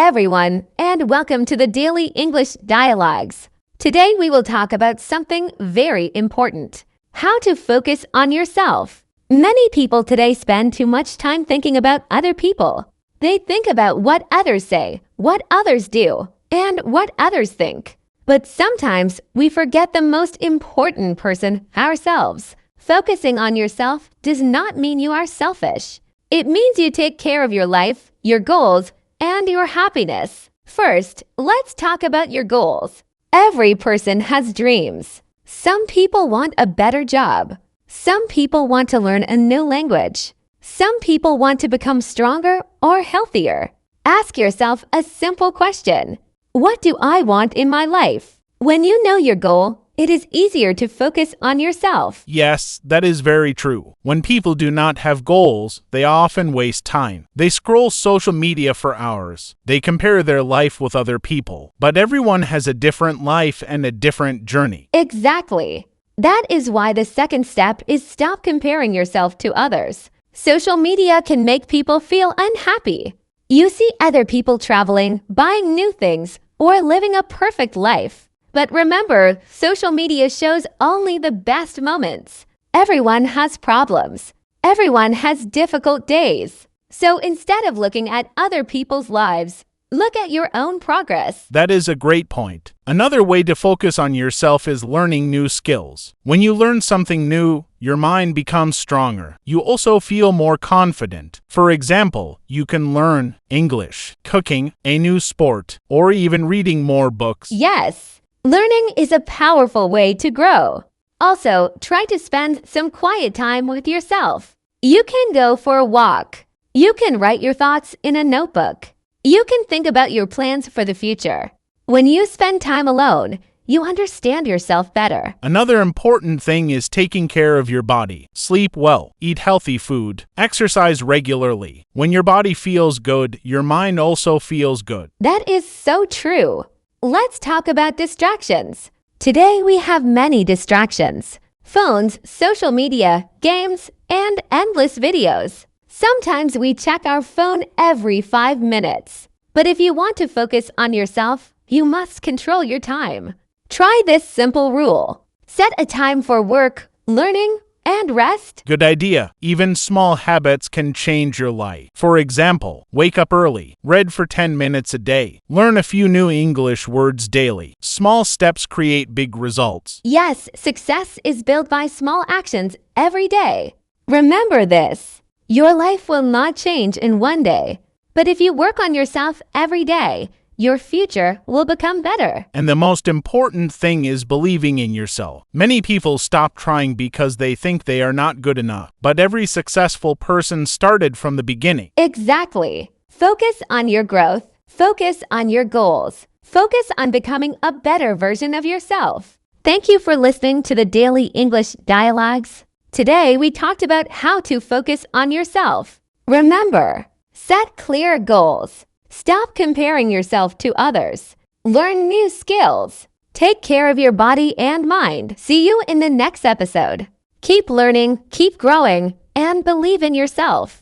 everyone, and welcome to the Daily English Dialogues. Today we will talk about something very important: how to focus on yourself. Many people today spend too much time thinking about other people. They think about what others say, what others do, and what others think. But sometimes we forget the most important person, ourselves. Focusing on yourself does not mean you are selfish. It means you take care of your life, your goals, and your happiness. First, let's talk about your goals. Every person has dreams. Some people want a better job. Some people want to learn a new language. Some people want to become stronger or healthier. Ask yourself a simple question: what do I want in my life? When you know your goal, it is easier to focus on yourself. Yes, that is very true. When people do not have goals, they often waste time. They scroll social media for hours. They compare their life with other people. But everyone has a different life and a different journey. Exactly. That is why the second step is stop comparing yourself to others. Social media can make people feel unhappy. You see other people traveling, buying new things, or living a perfect life. But remember, social media shows only the best moments. Everyone has problems. Everyone has difficult days. So instead of looking at other people's lives, look at your own progress. That is a great point. Another way to focus on yourself is learning new skills. When you learn something new, your mind becomes stronger. You also feel more confident. For example, you can learn English, cooking, a new sport, or even reading more books. Yes. Learning is a powerful way to grow. Also, try to spend some quiet time with yourself. You can go for a walk. You can write your thoughts in a notebook. You can think about your plans for the future. When you spend time alone, you understand yourself better. Another important thing is taking care of your body. Sleep well, eat healthy food, exercise regularly. When your body feels good, your mind also feels good. That is so true. Let's talk about distractions. Today we have many distractions: phones, social media, games, and endless videos. Sometimes we check our phone every 5 minutes. But if you want to focus on yourself, you must control your time. Try this simple rule: set a time for work, learning, and rest. Good idea. Even small habits can change your life. For example, wake up early, read for 10 minutes a day, learn a few new English words daily. Small steps create big results. Yes, success is built by small actions every day. Remember this: your life will not change in one day. But if you work on yourself every day, your future will become better. And the most important thing is believing in yourself. Many people stop trying because they think they are not good enough. But every successful person started from the beginning. Exactly. Focus on your growth. Focus on your goals. Focus on becoming a better version of yourself. Thank you for listening to the Daily English Dialogues. Today we talked about how to focus on yourself. Remember, set clear goals. Stop comparing yourself to others. Learn new skills. Take care of your body and mind. See you in the next episode. Keep learning, keep growing, and believe in yourself.